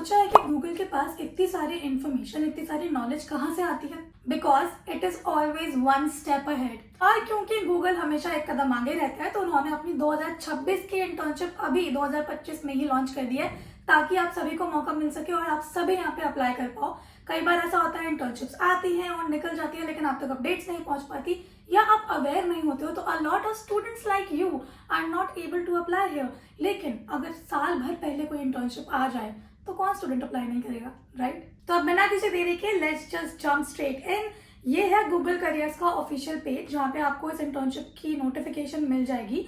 सोचा है कि गूगल के पास इतनी सारी इंफॉर्मेशन, इतनी सारी नॉलेज कहाँ से आती है? Because it is always one step ahead. और क्योंकि गूगल हमेशा एक कदम आगे रहता है, तो उन्होंने अपनी 2026 की इंटर्नशिप अभी 2025 में ही लॉन्च कर दी है, ताकि आप सभी को मौका मिल सके और आप सभी यहाँ पे अप्लाई कर पाओ। कई बार ऐसा होता है इंटर्नशिप्स आती हैं और निकल जाती है, लेकिन आप तक अपडेट्स नहीं पहुंच पाती या आप अवेयर नहीं होते हो, तो a lot of students like you are not able to apply here. लेकिन अगर साल भर पहले कोई इंटर्नशिप आ जाए तो कौन स्टूडेंट अप्लाई नहीं करेगा, राइट? तो अब बिना किसी देरी के let's just jump straight in. ये है गूगल करियर्स का ऑफिशियल पेज, जहाँ पे आपको इस इंटर्नशिप की नोटिफिकेशन मिल जाएगी।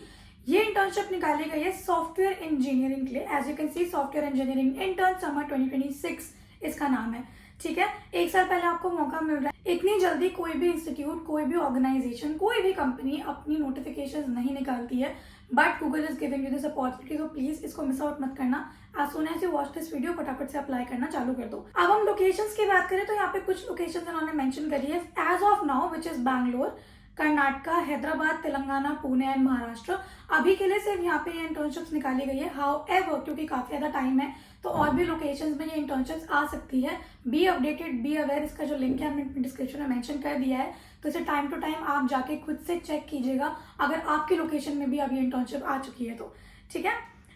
ये इंटर्नशिप निकाली गई है सॉफ्टवेयर इंजीनियरिंग के लिए। As you can see, software engineering intern summer 2026 इसका नाम है। ठीक है, एक साल पहले आपको मौका मिल रहा है। इतनी जल्दी कोई भी इंस्टीट्यूट, कोई भी ऑर्गेनाइजेशन, कोई भी कंपनी अपनी नोटिफिकेशन नहीं निकालती है, but Google is giving you this opportunity, तो प्लीज इसको मिस आउट मत करना। As soon as you watch this video, फटाफट से अप्लाई करना चालू कर दो। अब हम लोकेशंस की बात करें तो यहाँ पे कुछ लोकेशंस इन्होंने मेंशन करी है as of now, which is Bangalore, Karnataka, Hyderabad, Telangana, Pune and Maharashtra. अभी के लिए सिर्फ यहाँ पे ये इंटर्नशिप्स निकाली गई है। हाउएवर, क्योंकि काफी ज्यादा टाइम है, तो और भी लोकेशंस में ये इंटर्नशिप्स आ सकती है। बी अपडेटेड, बी अवेयर, इसका जो लिंक है हमने डिस्क्रिप्शन में मेंशन कर दिया है, तो इसे टाइम टू टाइम आप जाके खुद से चेक कीजिएगा अगर आपकी लोकेशन में भी अभी इंटर्नशिप आ चुकी है तो। ठीक है,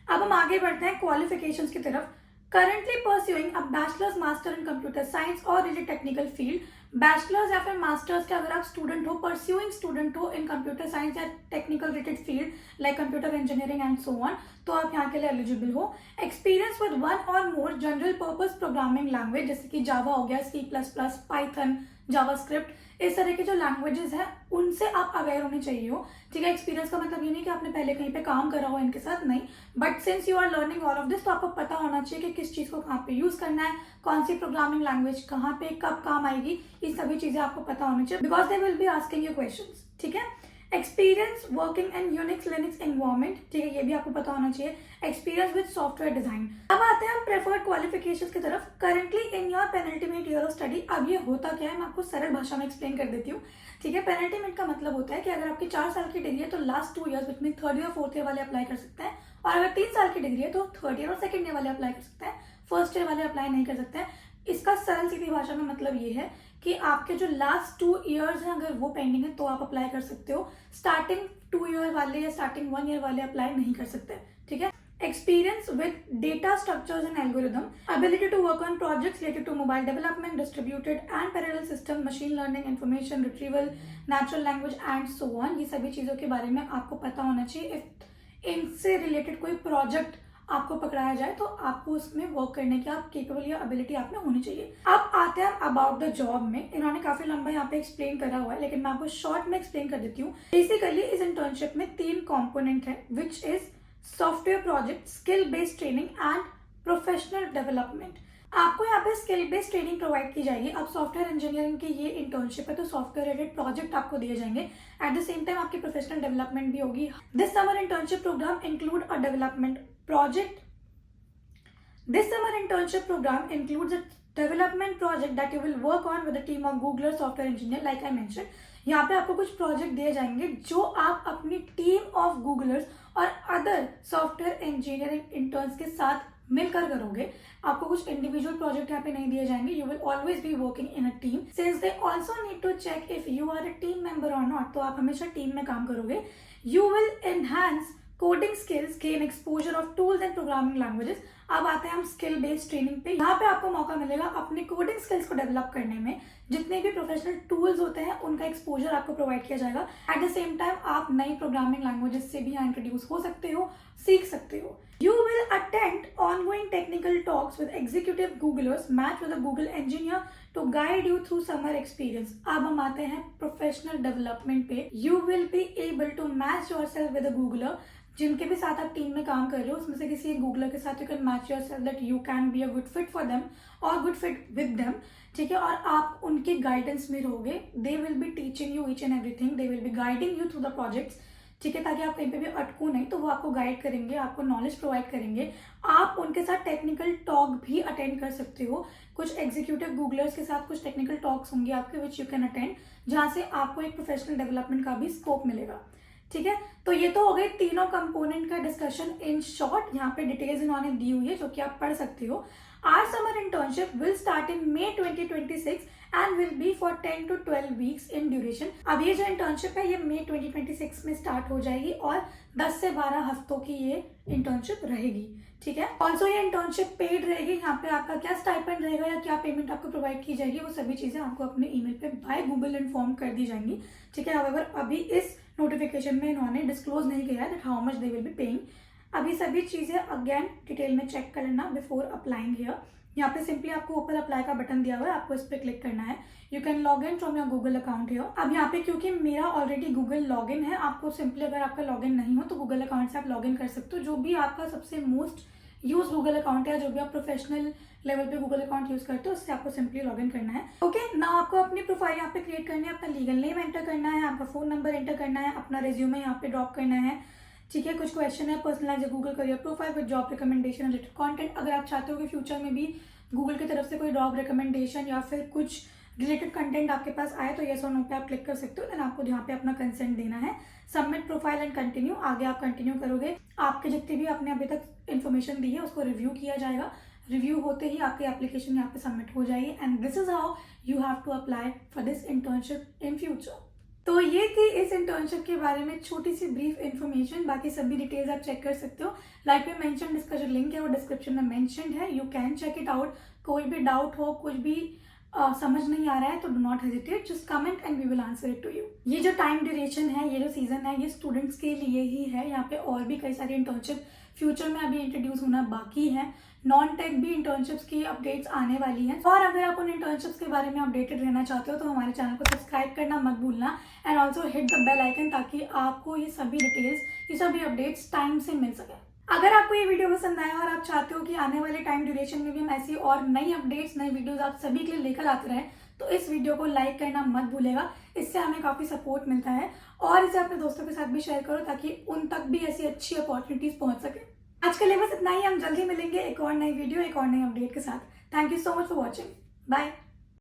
अब हम आगे बढ़ते हैं क्वालिफिकेशंस की तरफ। Currently pursuing a bachelors master in computer science और रिलेटेड टेक्निकल फील्ड, बैचलर्स या फिर मास्टर्स के अगर आप स्टूडेंट हो, परस्यूइंग स्टूडेंट हो इन कंप्यूटर साइंस या technical related field like computer engineering and so on, तो आप यहाँ के लिए एलिजिबल हो। एक्सपीरियंस विद वन और more general purpose programming language, जैसे कि जावा हो गया, C++, पाइथन, जावास्क्रिप्ट, इस तरह के जो लैंग्वेजेस हैं उनसे आप अवेयर होने चाहिए हो। ठीक है, एक्सपीरियंस का मतलब ये नहीं कि आपने पहले कहीं पे काम करा हो इनके साथ, नहीं, but since you are learning all of this, तो आपको पता होना चाहिए कि किस चीज को कहाँ पे यूज करना है, कौन सी प्रोग्रामिंग लैंग्वेज कहाँ पे कब काम आएगी, ये सभी चीजें आपको पता होनी चाहिए, because they will be asking you questions. ठीक है, experience working in Unix Linux environment, ठीक है, ये भी आपको पता होना चाहिए। Experience with software design. अब आते हैं हम प्रेफर्ड क्वालिफिकेशंस की तरफ। Currently in your penultimate year of study, अब ये होता क्या है मैं आपको सरल भाषा में एक्सप्लेन कर देती हूँ। ठीक है, पेनल्टीमेट का मतलब होता है कि अगर आपकी 4 साल की डिग्री है तो लास्ट 2 ईयर्स में थर्ड ईयर, फोर्थ ईयर वाले अप्लाई कर सकते हैं, और अगर 3 साल की डिग्री है तो थर्ड ईयर और सेकंड ईयर वाले अप्लाई कर सकते हैं, फर्स्ट ईयर वाले अप्लाई नहीं कर सकते हैं। इसका सरल सीधी भाषा में मतलब ये है कि आपके जो लास्ट 2 ईयर्स हैं अगर वो पेंडिंग है तो आप अप्लाई कर सकते हो, स्टार्टिंग 2 ईयर वाले या स्टार्टिंग 1 ईयर वाले अप्लाई नहीं कर सकते। ठीक है, experience with data structures and algorithm, ability to work on projects related to mobile development, distributed and parallel system, machine learning, information retrieval, natural language and so on, ये सभी चीजों के बारे में आपको पता होना चाहिए। इनसे रिलेटेड कोई प्रोजेक्ट आपको पकड़ाया जाए तो आपको उसमें वर्क करने की आप केपेबल या एबिलिटी आप में होनी चाहिए। अब आते हैं अबाउट द जॉब में। इन्होंने काफी लंबा यहाँ पे एक्सप्लेन करा हुआ है, लेकिन मैं आपको शॉर्ट में एक्सप्लेन कर देती हूँ। बेसिकली इस इंटर्नशिप में 3 कॉम्पोनेंट है, which is software project, skill based training and professional development. आपको यहाँ पे स्किल बेस्ड ट्रेनिंग प्रोवाइड की जाएगी। अब सॉफ्टवेयर इंजीनियरिंग की ये इंटर्नशिप है, तो सॉफ्टवेयर रिलेटेड प्रोजेक्ट आपको दिए जाएंगे, एट द सेम टाइम आपकी प्रोफेशनल डेवलपमेंट भी होगी। This summer internship program include a development project This summer internship program includes a development project that you will work on with a team of Googler software engineer, like I mentioned. यहाँ पे आपको कुछ project दिए जाएंगे जो आप अपनी team of गूगलर्स और अदर सॉफ्टवेयर इंजीनियरिंग इंटर्न्स के साथ मिलकर करोगे। आपको कुछ इंडिविजुअल प्रोजेक्ट यहाँ पे नहीं दिए जाएंगे। You will always be working in a team, since they also need to check if you are a team member और नॉट, तो आप हमेशा टीम में काम करोगे। You will enhance coding skills, gain exposure of tools and programming languages. अब आते हैं हम स्किल बेस्ड ट्रेनिंग पे। यहाँ पे आपको मौका मिलेगा अपने कोडिंग स्किल्स को डेवलप करने में। जितने भी प्रोफेशनल टूल्स होते हैं उनका एक्सपोजर आपको प्रोवाइड किया जाएगा। एट द सेम टाइम आप नई प्रोग्रामिंग लैंग्वेजेस से भी यहाँ इंट्रोड्यूस हो सकते हो, सीख सकते हो। You will attend ongoing technical talks with executive Googlers, match with a Google engineer to guide you through summer experience. अब हम आते हैं प्रोफेशनल डेवलपमेंट पे। You will be able to match yourself with a Googler, जिनके भी साथ आप team में काम कर रहे हो उसमें से किसी एक गूगलर के साथ you can match yourself that you can be a good fit for them और गुड फिट विद देम। ठीक है, और आप उनके गाइडेंस में रहोगे। They will be teaching you each and everything, they will be guiding you through the projects. ठीक है, ताकि आप कहीं पे भी अटको नहीं, तो वो आपको गाइड करेंगे, आपको नॉलेज प्रोवाइड करेंगे। आप उनके साथ टेक्निकल टॉक भी अटेंड कर सकते हो। कुछ एग्जीक्यूटिव गूगलर्स के साथ कुछ टेक्निकल टॉक्स होंगे आपके, विच यू कैन अटेंड, जहाँ से आपको एक प्रोफेशनल डेवलपमेंट का भी स्कोप मिलेगा। ठीक है, तो ये तो हो गए तीनों कंपोनेंट का डिस्कशन इन शॉर्ट। यहाँ पे डिटेल्स इन्होंने दी हुई है जो कि आप पढ़ सकते हो। Our summer internship will start in May 2026 and will be for 10 to 12 weeks in duration. अब ये जो इंटर्नशिप है ये मई 2026 में स्टार्ट हो जाएगी और 10 से 12 हफ्तों की ये इंटर्नशिप रहेगी, ठीक है। ऑल्सो ये इंटर्नशिप पेड रहेगी। यहाँ पे आपका क्या स्टाइपेंड रहेगा या क्या पेमेंट आपको प्रोवाइड की जाएगी, वो सभी चीजें आपको अपने ईमेल पे बाय गूगल इन्फॉर्म कर दी जाएंगी, ठीक है। हाउएवर अभी इस नोटिफिकेशन में इन्होंने डिस्क्लोज नहीं किया है that how much they will be paying. अभी सभी चीजें अगेन डिटेल में चेक कर लेना बिफोर अप्लाइंग हियर। यहाँ पे सिंपली आपको ऊपर अप्लाई का बटन दिया हुआ है, आपको इस पर क्लिक करना है। You can log in from your Google account here. अब यहाँ पे क्योंकि मेरा ऑलरेडी गूगल लॉग इन है, आपको सिंपली अगर आपका लॉग इन नहीं हो तो गूगल अकाउंट से आप लॉग इन कर सकते हो। जो भी आपका सबसे मोस्ट यूज गूगल अकाउंट है, जो भी आप प्रोफेशनल लेवल पे गूगल अकाउंट यूज करते हो, उससे आपको सिंपली लॉग इन करना है। ओके ना आपको अपनी प्रोफाइल यहाँ पे क्रिएट करनी है, अपना लीगल नेम एंटर करना है, आपका फोन नंबर एंटर करना है, अपना रिज्यूमे यहाँ पे ड्रॉप करना है, ठीक है। कुछ क्वेश्चन है, personalize Google career profile with job recommendation related content. अगर आप चाहते हो कि फ्यूचर में भी गूगल की तरफ से कोई जॉब रिकमेंडेशन या फिर कुछ रिलेटेड कंटेंट आपके पास आए तो येस और नो पे आप क्लिक कर सकते हो। देन आपको यहाँ पे अपना कंसेंट देना है, सबमिट प्रोफाइल एंड कंटिन्यू। आगे आप कंटिन्यू करोगे, आपके जितने भी आपने अभी तक इन्फॉर्मेशन दी है उसको रिव्यू किया जाएगा। रिव्यू होते ही आपकी एप्लीकेशन यहाँ पे सबमिट हो जाएगी and this is how you have to apply for this internship in future. तो ये थी इस इंटर्नशिप के बारे में छोटी सी ब्रीफ इन्फॉर्मेशन। बाकी सभी डिटेल्स आप चेक कर सकते हो, लाइक में मेंशन, इसका जो लिंक है वो डिस्क्रिप्शन में मेंशन है, you can check it out. कोई भी डाउट हो, कुछ भी समझ नहीं आ रहा है तो do not hesitate, just comment and we will answer it to you. ये जो टाइम ड्यूरेशन है, ये जो सीजन है, ये स्टूडेंट्स के लिए ही है। यहाँ पे और भी कई सारी इंटर्नशिप फ्यूचर में अभी इंट्रोड्यूस होना बाकी है। नॉन टेक भी इंटर्नशिप्स की अपडेट्स आने वाली हैं। और अगर आप उन इंटर्नशिप्स के बारे में अपडेटेड रहना चाहते हो तो हमारे चैनल को सब्सक्राइब करना मत भूलना and also hit the bell icon, ताकि आपको ये सभी डिटेल्स, ये सभी अपडेट्स टाइम से मिल सके। अगर आपको ये वीडियो पसंद आया और आप चाहते हो कि आने वाले टाइम ड्यूरेशन में भी हम ऐसी और नई अपडेट्स, नई वीडियोस आप सभी के लिए लेकर आते रहें, तो इस वीडियो को लाइक करना मत भूलेगा। इससे हमें काफ़ी सपोर्ट मिलता है और इसे अपने दोस्तों के साथ भी शेयर करो ताकि उन तक भी ऐसी अच्छी अपॉर्चुनिटीज पहुंच सके। आज के लिए बस इतना ही। हम जल्दी मिलेंगे एक और नई वीडियो, एक और नई अपडेट के साथ। Thank you so much for watching. Bye.